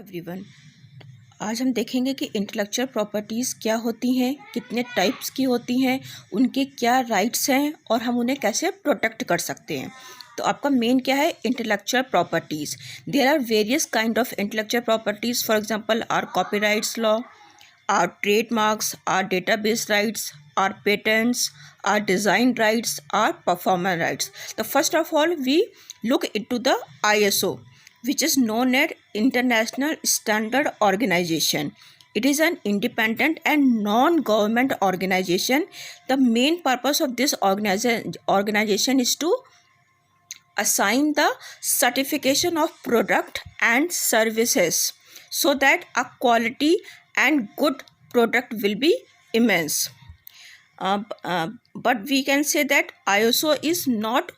Everyone, आज हम देखेंगे कि इंटेलेक्चुअल प्रॉपर्टीज़ क्या होती हैं, कितने टाइप्स की होती हैं, उनके क्या राइट्स हैं और हम उन्हें कैसे प्रोटेक्ट कर सकते हैं। तो आपका मेन क्या है? Intellectual properties. There are various kind of intellectual properties. For example, are copyrights law, are trademarks, are database rights, are patents, are design rights, are performance rights. The first of all, we look into the ISO, which is known as International Standard Organization. It is an independent and non-government organization. The main purpose of this organization is to assign the certification of product and services so that a quality and good product will be immense. But we can say that ISO is not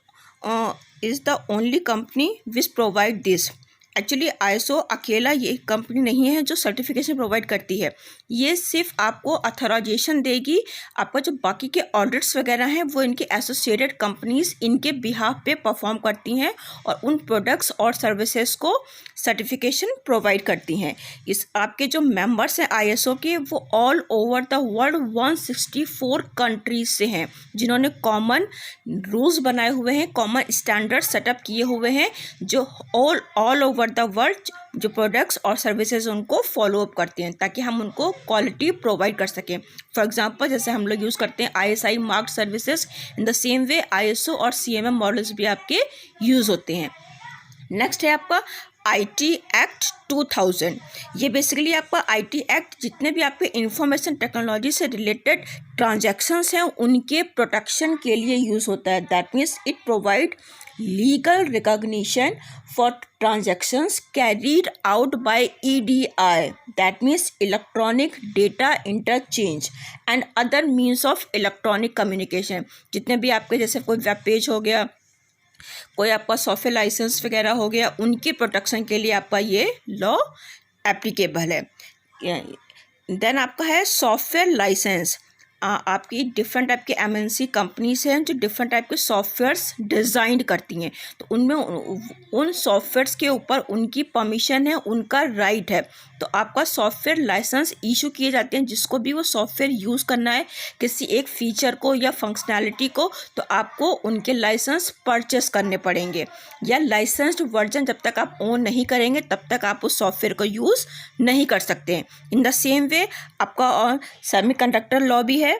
is the only company which provide this. Actually ISO अकेला ये company नहीं है जो certification provide करती है, ये सिर्फ आपको अथोराइजेशन देगी। आपका जो बाकी के ऑडिट्स वगैरह हैं वो इनकी एसोसिएटेड कंपनीज इनके बिहाफ पे परफॉर्म करती हैं और उन प्रोडक्ट्स और सर्विसेज को सर्टिफिकेशन प्रोवाइड करती हैं। इस आपके जो मेंबर्स हैं ISO के, वो all over the world 164 countries से हैं, जिन्होंने कॉमन रूल्स बनाए हुए हैं, कॉमन स्टैंडर्ड सेटअप किए हुए हैं, जो ऑल ओवर द वर्ल्ड जो प्रोडक्ट्स और सर्विसेज उनको फॉलो अप करते हैं ताकि हम उनको क्वालिटी प्रोवाइड कर सकें। फॉर एग्जांपल, जैसे हम लोग यूज़ करते हैं ISI marked services, in the same way ISO और CMM मॉडल्स भी आपके यूज़ होते हैं। नेक्स्ट है आपका IT एक्ट 2000। ये बेसिकली आपका IT एक्ट जितने भी आपके इंफॉर्मेशन टेक्नोलॉजी से रिलेटेड ट्रांजैक्शंस हैं उनके प्रोटेक्शन के लिए यूज़ होता है। That means it provide legal recognition for transactions carried out by EDI, that means electronic data interchange and other means of electronic communication. जितने भी आपके जैसे कोई वेब पेज हो गया, कोई आपका सॉफ्टवेयर लाइसेंस वगैरह हो गया, उनके प्रोटेक्शन के लिए आपका ये लॉ एप्लीकेबल है। देन आपका है सॉफ्टवेयर लाइसेंस। आपकी डिफरेंट टाइप के MNC कंपनीज हैं जो डिफरेंट टाइप के सॉफ्टवेयर्स डिज़ाइन करती हैं, तो उनमें उन सॉफ्टवेयर्स के ऊपर उनकी परमिशन है, उनका राइट है। तो आपका सॉफ्टवेयर लाइसेंस इशू किए जाते हैं। जिसको भी वो सॉफ्टवेयर यूज़ करना है किसी एक फीचर को या फंक्शनैलिटी को, तो आपको उनके लाइसेंस परचेस करने पड़ेंगे, या लाइसेंस्ड वर्जन जब तक आप ओन नहीं करेंगे तब तक आप उस सॉफ्टवेयर को यूज़ नहीं कर सकते हैं। इन द सेम वे आपका और सेमीकंडक्टर लॉ भी है।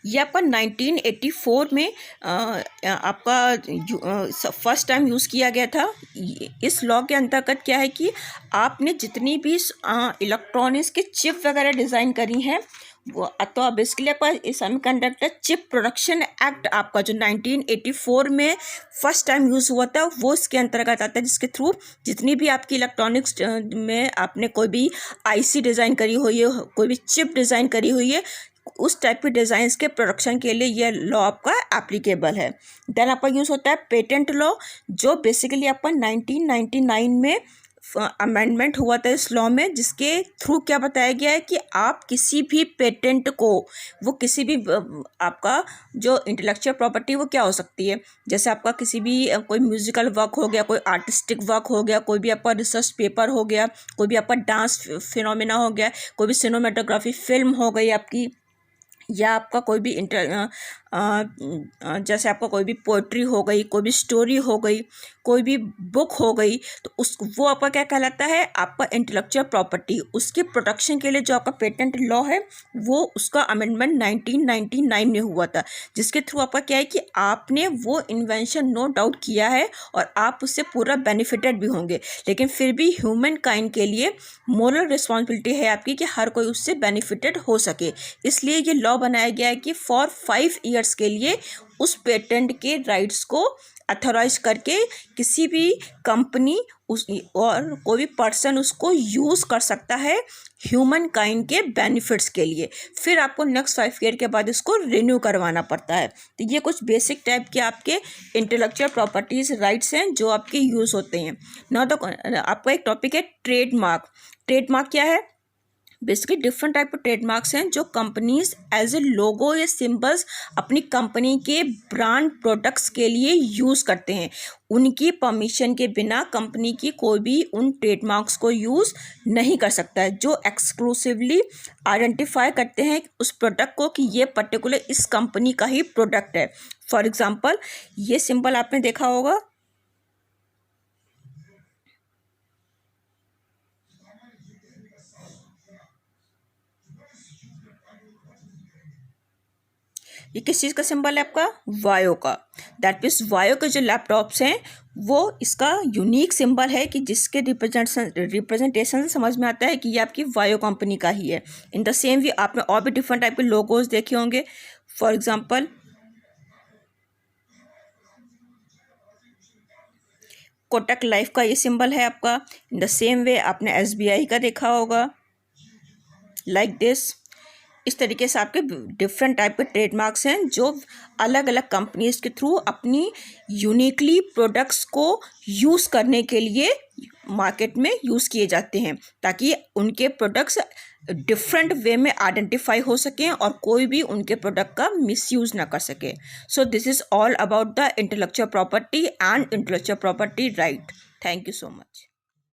ये आपका 1984 में आपका फर्स्ट टाइम यूज़ किया गया था। इस लॉ के अंतर्गत क्या है कि आपने जितनी भी इलेक्ट्रॉनिक्स के चिप वगैरह डिज़ाइन करी हैं वो, तो बेसिकली आपका सेमीकंडक्टर चिप प्रोडक्शन एक्ट आपका जो 1984 में फर्स्ट टाइम यूज़ हुआ था वो इसके अंतर्गत आता है, जिसके थ्रू जितनी भी आपकी इलेक्ट्रॉनिक्स में आपने कोई भी IC डिज़ाइन करी हुई है, कोई भी चिप डिज़ाइन करी हुई है, उस टाइप के डिज़ाइंस के प्रोडक्शन के लिए ये लॉ आपका एप्लीकेबल है। देन आपका यूज़ होता है पेटेंट लॉ, जो बेसिकली आपका 1999 में अमेंडमेंट हुआ था इस लॉ में, जिसके थ्रू क्या बताया गया है कि आप किसी भी पेटेंट को, वो किसी भी आपका जो इंटेलेक्चुअल प्रॉपर्टी वो क्या हो सकती है, जैसे आपका किसी भी कोई म्यूजिकल वर्क हो गया, कोई आर्टिस्टिक वर्क हो गया, कोई भी आपका रिसर्च पेपर हो गया, कोई भी आपका डांस फिनोमेना हो गया, कोई भी सिनेमेटोग्राफी फिल्म हो गई आपकी, या आपका कोई भी जैसे आपका कोई भी पोइट्री हो गई, कोई भी स्टोरी हो गई, कोई भी बुक हो गई, तो वो आपका क्या कहलाता है? आपका इंटेलेक्चुअल प्रॉपर्टी। उसके प्रोटेक्शन के लिए जो आपका पेटेंट लॉ है वो उसका अमेंडमेंट 1999 में हुआ था, जिसके थ्रू आपका क्या है कि आपने वो इन्वेंशन नो डाउट किया है और आप उससे पूरा बेनिफिटेड भी होंगे, लेकिन फिर भी ह्यूमन काइंड के लिए मोरल रिस्पॉन्सिबिलिटी है आपकी कि हर कोई उससे बेनिफिटेड हो सके। इसलिए ये लॉ बनाया गया है कि फॉर 5 ईयर्स के लिए उस पेटेंट के राइट्स को अथोराइज करके किसी भी कंपनी उस और कोई भी पर्सन उसको यूज़ कर सकता है ह्यूमन काइंड के बेनिफिट्स के लिए। फिर आपको नेक्स्ट 5 ईयर के बाद इसको रिन्यू करवाना पड़ता है। तो ये कुछ बेसिक टाइप के आपके इंटेलेक्चुअल प्रॉपर्टीज़ राइट्स हैं जो आपके यूज़ होते हैं। ना तो आपका एक टॉपिक है ट्रेडमार्क। ट्रेडमार्क क्या है? बेसिकली डिफरेंट टाइप के ट्रेडमार्क्स हैं जो कंपनीज एज ए लोगो या सिंबल्स अपनी कंपनी के ब्रांड प्रोडक्ट्स के लिए यूज़ करते हैं। उनकी परमिशन के बिना कंपनी की कोई भी उन ट्रेडमार्क्स को यूज़ नहीं कर सकता है, जो एक्सक्लूसिवली आइडेंटिफाई करते हैं उस प्रोडक्ट को कि ये पर्टिकुलर इस कंपनी का ही प्रोडक्ट है। फॉर एग्जांपल ये सिंबल आपने देखा होगा, ये किस चीज़ का सिंबल है आपका, वायो का। दैट मीन्स वायो के जो लैपटॉप्स हैं वो इसका यूनिक सिंबल है कि जिसके रिप्रेजेंटेशन से समझ में आता है कि ये आपकी वायो कंपनी का ही है। इन द सेम वे आपने और भी डिफरेंट टाइप के लोगोज देखे होंगे। फॉर एग्जांपल कोटक लाइफ का ये सिंबल है आपका। इन द सेम वे आपने SBI का देखा होगा, लाइक दिस। इस तरीके से आपके डिफरेंट टाइप के ट्रेडमार्क्स हैं जो अलग अलग कंपनीज के थ्रू अपनी यूनिकली प्रोडक्ट्स को यूज़ करने के लिए मार्केट में यूज़ किए जाते हैं, ताकि उनके प्रोडक्ट्स डिफरेंट वे में आइडेंटिफाई हो सकें और कोई भी उनके प्रोडक्ट का मिसयूज़ ना कर सके। So this is all about the intellectual property and intellectual property right. Thank you so much.